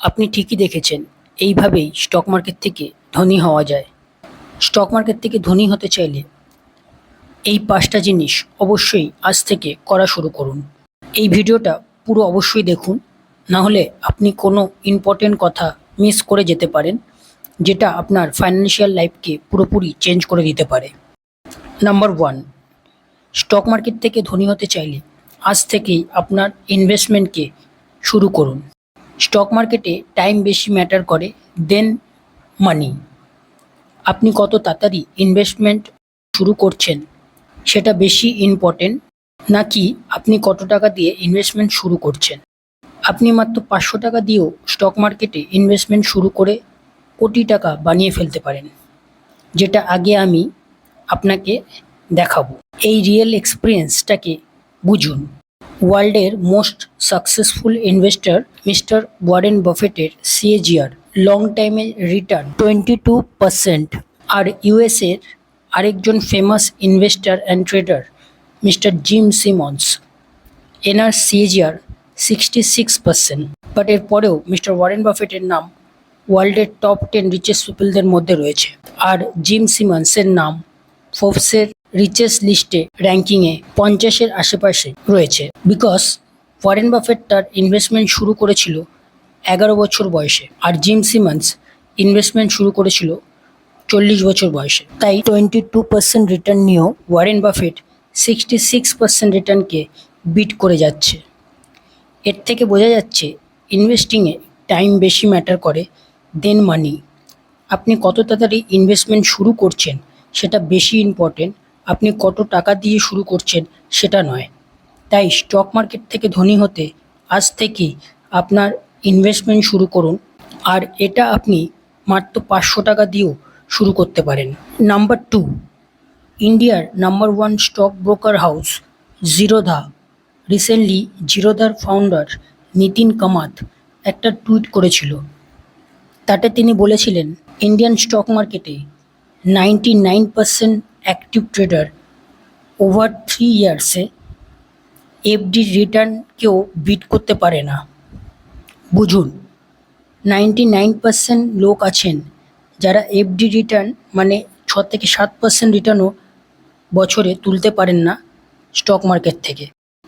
আপনি ঠিকই দেখেছেন, এইভাবেই স্টক মার্কেট থেকে ধনী হওয়া যায়। স্টক মার্কেট থেকে ধনী হতে চাইলে এই 5টা জিনিস অবশ্যই আজ থেকে করা শুরু করুন। এই ভিডিওটা পুরো অবশ্যই দেখুন, না হলে আপনি কোনো ইম্পর্টেন্ট কথা মিস করে যেতে পারেন, যেটা আপনার ফাইন্যান্সিয়াল লাইফকে পুরোপুরি চেঞ্জ করে দিতে পারে। নাম্বার 1, স্টক মার্কেট থেকে ধনী হতে চাইলে আজ থেকেই আপনার ইনভেস্টমেন্টকে শুরু করুন। স্টক মার্কেটে টাইম বেশি ম্যাটার করে দেন মানি। আপনি কত তাড়াতাড়ি ইনভেস্টমেন্ট শুরু করছেন সেটা বেশি ইম্পর্টেন্ট, নাকি আপনি কত টাকা দিয়ে ইনভেস্টমেন্ট শুরু করছেন। আপনি মাত্র 500 টাকা দিয়েও স্টক মার্কেটে ইনভেস্টমেন্ট শুরু করে কোটি টাকা বানিয়ে ফেলতে পারেন, যেটা আগে আমি আপনাকে দেখাবো। এই রিয়েল এক্সপিরিয়েন্সটাকে বুঝুন। ওয়ার্ল্ডের most successful investor mister Warren বাফেটের সিএজিআর লং টাইমে রিটার্ন 22%, আর ইউএসের আরেকজন famous investor and trader mister Jim Simons, এনার সিএজিআর 66%। বাট এরপরেও মিস্টার ওয়ারেন বাফেটের নাম ওয়ার্ল্ডের টপ 10 রিচেস্ট পিপলদের মধ্যে রয়েছে, আর জিম সিমন্সের নাম ফোর্বসের রিচেস্ট লিস্টে র্যাঙ্কিংয়ে 50-এর আশেপাশে রয়েছে। বিকজ ওয়ারেন বাফেট তার ইনভেস্টমেন্ট শুরু করেছিল 11 বছর বয়সে, আর জিম সিমন্স ইনভেস্টমেন্ট শুরু করেছিল 40 বছর বয়সে। তাই 22% রিটার্ন নিয়েও ওয়ারেন বাফেট 66% রিটার্নকে বিট করে যাচ্ছে। এর থেকে বোঝা যাচ্ছে ইনভেস্টিংয়ে টাইম বেশি ম্যাটার করে দেন মানি। আপনি কত তাড়াতাড়ি ইনভেস্টমেন্ট শুরু করছেন সেটা বেশি ইম্পর্টেন্ট, আপনি কত টাকা দিয়ে শুরু করছেন সেটা নয়। তাই স্টক মার্কেট থেকে ধনী হতে আজ থেকেই আপনার ইনভেস্টমেন্ট শুরু করুন, আর এটা আপনি মাত্র 500 টাকা দিয়েও শুরু করতে পারেন। নাম্বার 2, ইন্ডিয়ার number 1 stock broker house Zerodha recently জিরোধার ফাউন্ডার নিতিন কামাত একটা টুইট করেছিল। তাতে তিনি বলেছিলেন, ইন্ডিয়ান স্টক মার্কেটে 99% অ্যাক্টিভ ট্রেডার ওভার 3 ইয়ার্সে এফডি রিটার্নকেও বিট করতে পারে না। বুঝুন, 99% লোক আছেন যারা এফডি রিটার্ন মানে 6 থেকে 7% রিটার্নও বছরে তুলতে পারেন না স্টক মার্কেট থেকে।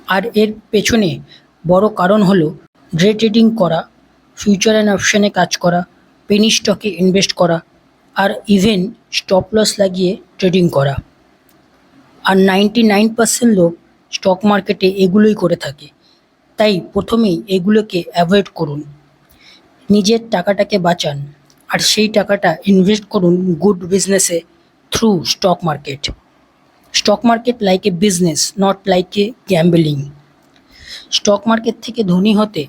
আর এর পেছনে বড় কারণ হলো ডে ট্রেডিং করা, ফিউচার অ্যান্ড অপশানে কাজ করা, পেনি স্টকে ইনভেস্ট করা, আর ইভেন স্টপ লস লাগিয়ে ট্রেডিং করা। আর 99% লোক স্টক মার্কেটে এগুলোই করে থাকে। তাই প্রথমেই এগুলোকে অ্যাভয়েড করুন, নিজের টাকাটাকে বাঁচান, আর সেই টাকাটা ইনভেস্ট করুন গুড বিজনেসে through stock market. Stock market like a business, not like a gambling. Stock market থেকে ধনী হতে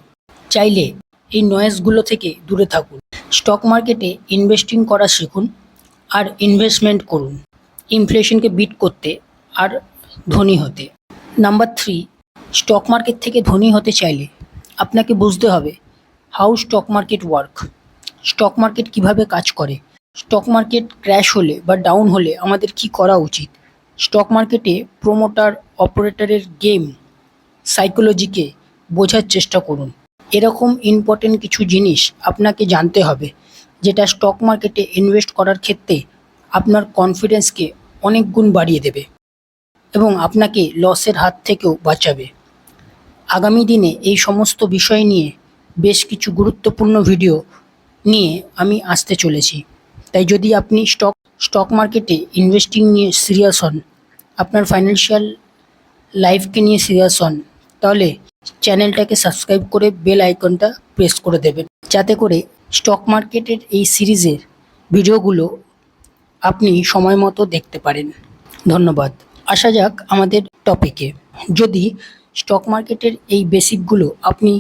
চাইলে এই নয়েজগুলো থেকে দূরে থাকুন। স্টক মার্কেটে ইনভেস্টিং করা শিখুন আর ইনভেস্টমেন্ট করুন ইনফ্লেশনকে বিট করতে আর ধনী হতে। নাম্বার 3, স্টক মার্কেট থেকে ধনী হতে চাইলে আপনাকে বুঝতে হবে how stock market work. Stock market কিভাবে কাজ করে, স্টক মার্কেট ক্র্যাশ হলে বা ডাউন হলে আমাদের কি করা উচিত, স্টক মার্কেটে প্রোমোটার অপারেটরের গেম সাইকোলজিকে বোঝার চেষ্টা করুন। এরকম ইম্পর্টেন্ট কিছু জিনিস আপনাকে জানতে হবে, যেটা স্টক মার্কেটে ইনভেস্ট করার ক্ষেত্রে আপনার কনফিডেন্সকে অনেক গুণ বাড়িয়ে দেবে এবং আপনাকে লসের হাত থেকেও বাঁচাবে। আগামী দিনে এই সমস্ত বিষয় নিয়ে বেশ কিছু গুরুত্বপূর্ণ ভিডিও নিয়ে আমি আসতে চলেছি। তাই যদি আপনি স্টক মার্কেটে ইনভেস্টিং নিয়ে সিরিয়াস হন, আপনার ফাইন্যান্সিয়াল লাইফকে নিয়ে সিরিয়াস হন, তাহলে চ্যানেলটাকে সাবস্ক্রাইব করে বেল আইকনটা প্রেস করে দেবেন, যাতে করে স্টক মার্কেটের এই সিরিজের ভিডিওগুলো আপনি সময় মতো দেখতে পারেন। ধন্যবাদ। আসা যাক আমাদের টপিকে। যদি স্টক মার্কেটের এই বেসিকগুলো আপনি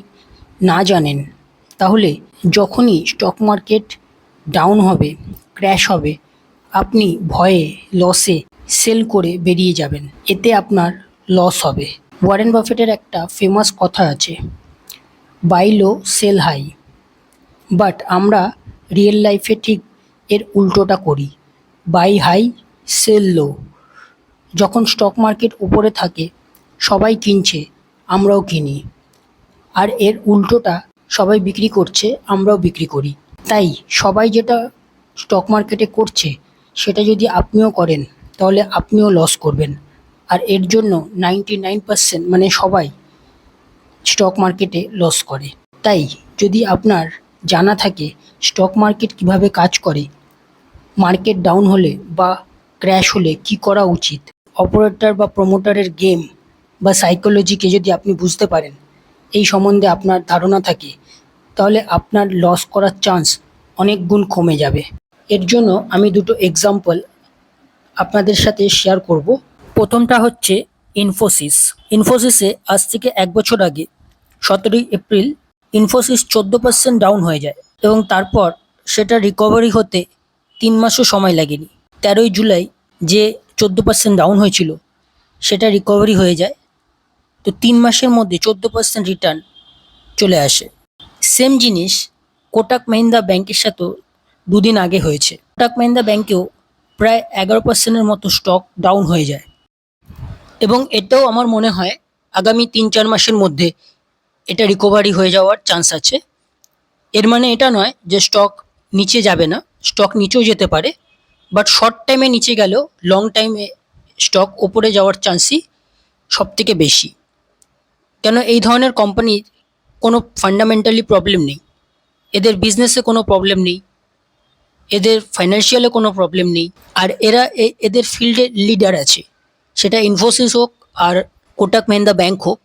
না জানেন, তাহলে যখনই স্টক মার্কেট ডাউন হবে, ক্র্যাশ হবে, আপনি ভয়ে লসে সেল করে বেরিয়ে যাবেন, এতে আপনার লস হবে। ওয়ারেন বাফেটের একটা ফেমাস কথা আছে, buy low sell high. But আমরা রিয়েল লাইফে ঠিক এর উল্টোটা করি, বাই হাই সেল লো। যখন স্টক মার্কেট উপরে থাকে সবাই কিনছে, আমরাও কিনি। আর এর উল্টোটা সবাই বিক্রি করছে, আমরাও বিক্রি করি। তাই সবাই যেটা স্টক মার্কেটে করছে সেটা যদি আপনিও করেন তাহলে আপনিও লস করবেন। আর এর জন্য 99% মানে সবাই স্টক মার্কেটে লস করে। তাই যদি আপনার জানা থাকে স্টক মার্কেট কিভাবে কাজ করে, মার্কেট ডাউন হলে বা ক্র্যাশ হলে কি করা উচিত, অপারেটর বা প্রমোটারের গেম বা সাইকোলজিকে যদি আপনি বুঝতে পারেন, এই সম্বন্ধে আপনার ধারণা থাকে, তাহলে আপনার লস করার চান্স অনেক গুণ কমে যাবে। এর জন্য আমি দুটো এক্সাম্পল আপনাদের সাথে শেয়ার করব। প্রথমটা হচ্ছে ইনফোসিস। ইনফোসিসে আজ থেকে 1 বছর আগে 17ই এপ্রিল ইনফোসিস 14% ডাউন হয়ে যায় এবং তারপর সেটা রিকভারি হতে 3 মাসও সময় লাগেনি। 13ই জুলাই যে 14% ডাউন হয়েছিল সেটা রিকভারি হয়ে যায়, তো 3 মাসের মধ্যে 14% রিটার্ন চলে আসে। সেম জিনিস কোটাক মাহিন্দ্রা ব্যাংকের সাথেও দুদিন আগে হয়েছে। কোটাক মাহিন্দ্রা ব্যাংকেও প্রায় 11%-এর মতো স্টক ডাউন হয়ে যায় এবং এটাও আমার মনে হয় আগামী 3-4 মাসের মধ্যে এটা রিকভারি হয়ে যাওয়ার চান্স আছে। এর মানে এটা নয় যে স্টক নিচে যাবে না, স্টক নিচেও যেতে পারে, বাট শর্ট টাইমে নিচে গেলেও লং টাইমে স্টক ওপরে যাওয়ার চান্সই সবথেকে বেশি। কেন এই ধরনের কোম্পানির কোনো ফান্ডামেন্টালি প্রবলেম নেই, এদের বিজনেসে কোনো প্রবলেম নেই, এদের ফাইন্যান্সিয়ালে কোনো প্রবলেম নেই, আর এরা এদের ফিল্ডে লিডার আছে, সেটা ইনফোসিস হোক আর কোটাক মাহিন্দ্রা ব্যাংক হোক।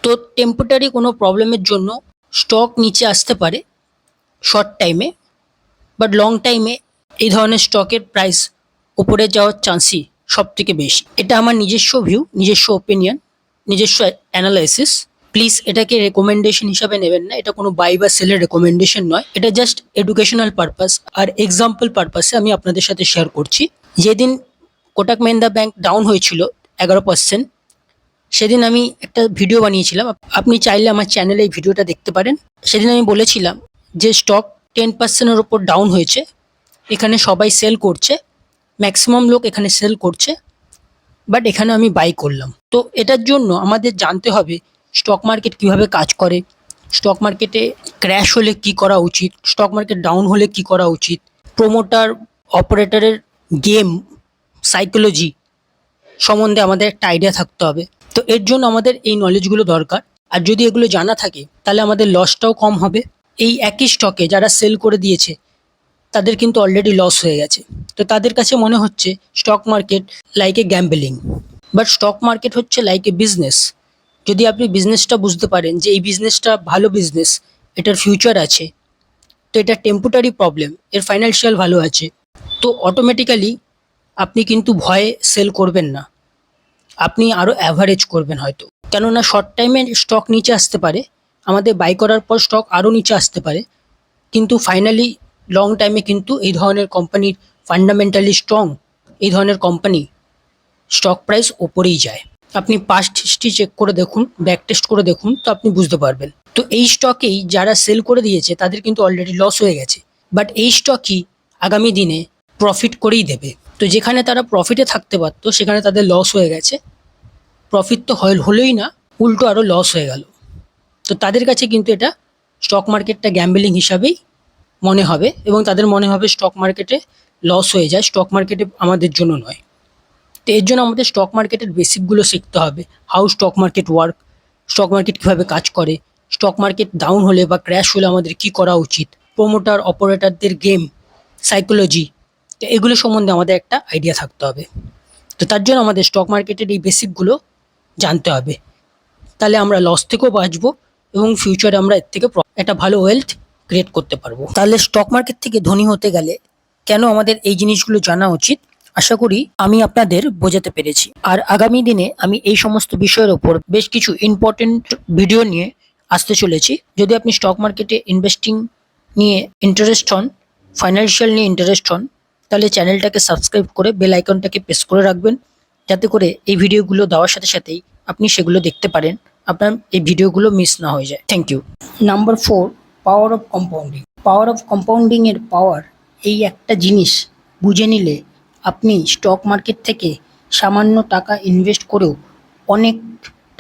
তো টেম্পোরারি কোনো প্রবলেমের জন্য স্টক নিচে আসতে পারে শর্ট টাইমে, বাট লং টাইমে এই ধরনের স্টকের প্রাইস উপরে যাওয়ার চান্সই সবথেকে বেশি। এটা আমার নিজস্ব ভিউ, নিজস্ব ওপিনিয়ন, নিজস্ব অ্যানালাইসিস। প্লিজ এটাকে রেকমেন্ডেশন হিসাবে নেবেন না, এটা কোনো বাই বা সেলের রেকমেন্ডেশন নয়, এটা জাস্ট এডুকেশনাল পারপাস আর এক্সাম্পল পারপাসে আমি আপনাদের সাথে শেয়ার করছি। যেদিন কোটাক মাহিন্দ্রা ব্যাংক ডাউন হয়েছিল 11%, সেদিন আমি একটা ভিডিও বানিয়েছিলাম, আপনি চাইলে আমার চ্যানেলে এই ভিডিওটা দেখতে পারেন। সেদিন আমি বলেছিলাম যে স্টক 10%-এর ওপর ডাউন হয়েছে, এখানে সবাই সেল করছে, ম্যাক্সিমাম লোক এখানে সেল করছে, বাট এখানে আমি বাই করলাম। তো এটার জন্য আমাদের জানতে হবে স্টক মার্কেট কিভাবে কাজ করে, স্টক মার্কেটে ক্র্যাশ হলে কি করা উচিত, স্টক মার্কেট ডাউন হলে কি করা উচিত, প্রোমোটার অপারেটরের গেম সাইকোলজি সম্বন্ধে আমাদের একটা আইডিয়া থাকতে হবে। তো এর জন্য আমাদের এই নলেজগুলো দরকার, আর যদি এগুলো জানা থাকে তাহলে আমাদের লসটাও কম হবে। এই একই স্টকে যারা সেল করে দিয়েছে তাদের কিন্তু অলরেডি লস হয়ে গেছে, তো তাদের কাছে মনে হচ্ছে stock market like a gambling, but stock market হচ্ছে লাইক এ বিজনেস। যদি আপনি বিজনেসটা বুঝতে পারেন যে এই বিজনেসটা ভালো বিজনেস, এটার ফিউচার আছে, তো এটা টেম্পোরারি প্রবলেম, এর ফাইন্যান্সিয়াল ভালো আছে, তো অটোমেটিক্যালি আপনি কিন্তু ভয়ে সেল করবেন না, আপনি আরও অ্যাভারেজ করবেন হয়তো। কেননা শর্ট টাইমে স্টক নিচে আসতে পারে, আমাদের বাই করার পর স্টক আরও নিচে আসতে পারে, কিন্তু ফাইনালি লং টাইমে কিন্তু এই ধরনের কোম্পানির ফান্ডামেন্টালি স্ট্রং, এই ধরনের কোম্পানি স্টক প্রাইস ওপরেই যায়। আপনি পাস্ট হিস্ট্রি চেক করে দেখুন, ব্যাক টেস্ট করে দেখুন, তো আপনি বুঝতে পারবেন। তো এই স্টকেই যারা সেল করে দিয়েছে তাদের কিন্তু অলরেডি লস হয়ে গেছে, বাট এই স্টকই আগামী দিনে প্রফিট করেই দেবে। তো যেখানে তারা প্রফিটে থাকতে পারতো সেখানে তাদের লস হয়ে গেছে, প্রফিট তো হলোই না, উল্টো আরও লস হয়ে গেল। তো তাদের কাছে কিন্তু এটা স্টক মার্কেটটা গ্যাম্বলিং হিসাবেই মনে হবে এবং তাদের মনে হবে স্টক মার্কেটে লস হয়ে যায়, স্টক মার্কেটে আমাদের জন্য নয়। তো এর জন্য আমাদের স্টক মার্কেটের বেসিকগুলো শিখতে হবে, how stock market work, stock market কীভাবে কাজ করে, স্টক মার্কেট ডাউন হলে বা ক্র্যাশ হলে আমাদের কী করা উচিত, প্রোমোটার অপারেটরদের গেম সাইকোলজি, তো এগুলো সম্বন্ধে আমাদের একটা আইডিয়া থাকতে হবে। তো তার জন্য আমাদের স্টক মার্কেটের এই বেসিকগুলো জানতে হবে, তাহলে আমরা লস থেকেও বাঁচবো এবং ফিউচারে আমরা এর থেকে একটা ভালো ওয়েলথ ক্রিয়েট করতে পারবো। তাহলে স্টক মার্কেট থেকে ধনী হতে গেলে কেন আমাদের এই জিনিসগুলো জানা উচিত, আশা করি আমি আপনাদের বোঝাতে পেরেছি। আর আগামী দিনে আমি এই সমস্ত বিষয়ের ওপর বেশ কিছু ইম্পর্টেন্ট ভিডিও নিয়ে আসতে চলেছি। যদি আপনি স্টক মার্কেটে ইনভেস্টিং নিয়ে ইন্টারেস্ট হন, ফাইন্যান্সিয়াল নিয়ে ইন্টারেস্ট হন, তাহলে চ্যানেলটাকে সাবস্ক্রাইব করে বেল আইকনটাকে প্রেস করে রাখবেন, যাতে করে এই ভিডিওগুলো দেওয়ার সাথে সাথেই আপনি সেগুলো দেখতে পারেন, আপনার এই ভিডিওগুলো মিস না হয়ে যায়। Thank you. Number 4, power of compounding. Power of কম্পাউন্ডিংয়ের পাওয়ার, এই একটা জিনিস বুঝে নিলে আপনি স্টক মার্কেট থেকে সামান্য টাকা ইনভেস্ট করেও অনেক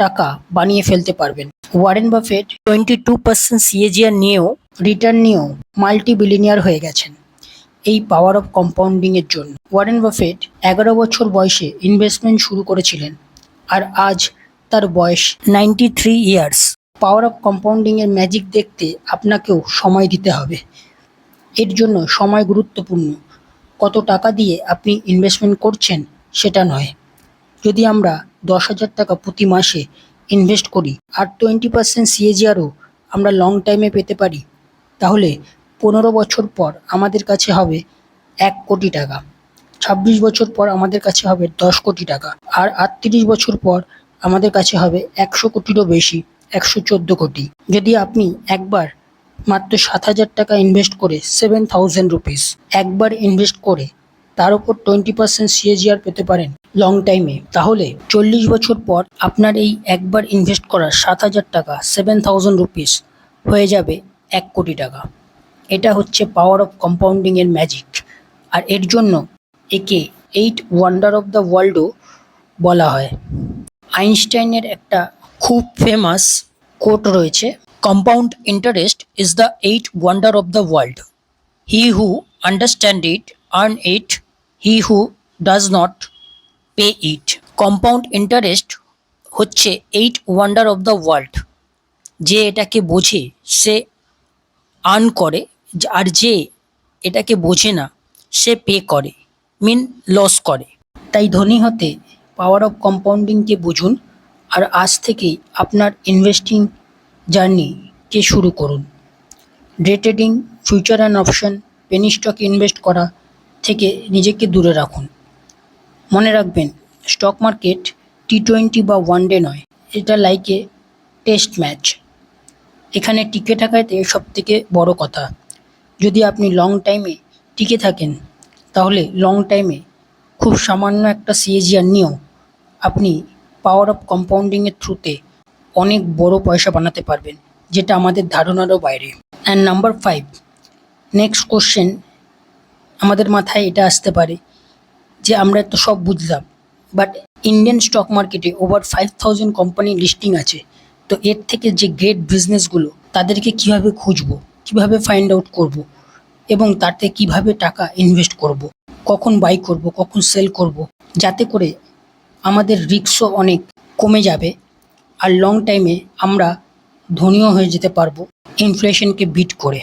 টাকা বানিয়ে ফেলতে পারবেন। ওয়ারেন বাফেট 22% সিএজিআর নিয়েও রিটার্ন নিয়েও মাল্টি বিলিনিয়ার হয়ে গেছেন এই পাওয়ার অফ কম্পাউন্ডিংয়ের জন্য। ওয়ারেন বাফেট 11 বছর বয়সে ইনভেস্টমেন্ট শুরু করেছিলেন আর আজ তার বয়স 93 ইয়ার্স। পাওয়ার অফ কম্পাউন্ডিংয়ের ম্যাজিক দেখতে আপনাকেও সময় দিতে হবে। এর জন্য সময় গুরুত্বপূর্ণ, কত টাকা দিয়ে আপনি ইনভেস্টমেন্ট করছেন সেটা নয়। যদি আমরা 10,000 টাকা প্রতি মাসে ইনভেস্ট করি আর 20% সিএজিআরও আমরা লং টাইমে পেতে পারি, তাহলে 15 বছর পর আমাদের কাছে হবে 1 কোটি টাকা, 26 বছর পর আমাদের কাছে হবে 10 কোটি টাকা, আর 38 বছর পর আমাদের কাছে হবে 100 কোটিরও বেশি, 114 কোটি। যদি আপনি একবার মাত্র 7,000 টাকা ইনভেস্ট করে 7,000 রুপিস একবার ইনভেস্ট করে তার উপর 20% সিএজিআর পেতে পারেন লং টাইমে, তাহলে 40 বছর পর আপনার এই একবার ইনভেস্ট করা 7,000 টাকা 7,000 রুপিস হয়ে যাবে 1 কোটি টাকা। এটা হচ্ছে পাওয়ার অফ কম্পাউন্ডিংয়ের ম্যাজিক। আর এর জন্য একে 8 ওয়ান্ডার অফ দ্য ওয়ার্ল্ডও বলা হয়। আইনস্টাইনের একটা খুব ফেমাস কোট রয়েছে, compound interest is the 8 wonder of the world, he who understand it earn it, he who does not pay it. Compound interest হচ্ছে 8 ওয়ান্ডার অফ দ্য ওয়ার্ল্ড। যে এটাকে বোঝে সে আর্ন করে, আর যে এটাকে বোঝে না সে পে করে, লস করে। তাই ধনী হতে পাওয়ার অফ কম্পাউন্ডিংকে বুঝুন আর আজ থেকেই আপনার ইনভেস্টিং জার্নিকে শুরু করুন। Day trading, future and option, Penney স্টকে ইনভেস্ট করা থেকে নিজেকে দূরে রাখুন। মনে রাখবেন, স্টক মার্কেট T20 বা ওয়ানডে নয়, এটা লাইক এ টেস্ট ম্যাচ। এখানে টিকে থাকাই সব থেকে বড় কথা। যদি আপনি লং টাইমে টিকে থাকেন তাহলে লং টাইমে খুব সামান্য একটা সিএজিআর নিয়েও আপনি পাওয়ার অফ কম্পাউন্ডিংয়ের থ্রুতে অনেক বড় পয়সা বানাতে পারবেন, যেটা আমাদের ধারণারও বাইরে। অ্যান্ড নাম্বার 5, নেক্সট কোশ্চেন আমাদের মাথায় এটা আসতে পারে যে আমরা তো সব বুঝলাম, বাট ইন্ডিয়ান স্টক মার্কেটে ওভার 5,000 কোম্পানি লিস্টিং আছে, তো এর থেকে যে গ্রেট বিজনেসগুলো তাদেরকে কিভাবে খুঁজবো, কিভাবে ফাইন্ড আউট করব, এবং তাতে কিভাবে টাকা ইনভেস্ট করব, কখন বাই করব, কখন সেল করব, যাতে করে আমাদের রিস্কও অনেক কমে যাবে আর লং টাইমে আমরা ধনীও হয়ে যেতে পারবো ইনফ্লেশনকে বিট করে।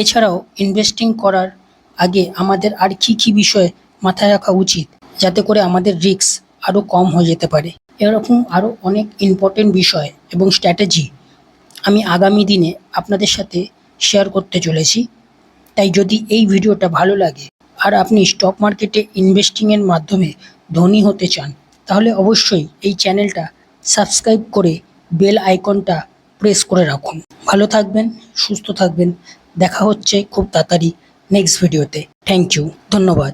এছাড়াও ইনভেস্টিং করার আগে আমাদের আর কী বিষয় মাথায় রাখা উচিত যাতে করে আমাদের রিস্ক আরও কম হয়ে যেতে পারে, এরকম আরও অনেক ইম্পর্টেন্ট বিষয় এবং স্ট্র্যাটেজি আমি আগামী দিনে আপনাদের সাথে শেয়ার করতে চলেছি। তাই যদি এই ভিডিওটা ভালো লাগে আর আপনি স্টক মার্কেটে ইনভেস্টিংয়ের মাধ্যমে ধনী হতে চান, তাহলে অবশ্যই এই চ্যানেলটা সাবস্ক্রাইব করে বেল আইকনটা প্রেস করে রাখুন। ভালো থাকবেন, সুস্থ থাকবেন। দেখা হচ্ছে খুব তাড়াতাড়ি নেক্সট ভিডিওতে। থ্যাংক ইউ, ধন্যবাদ।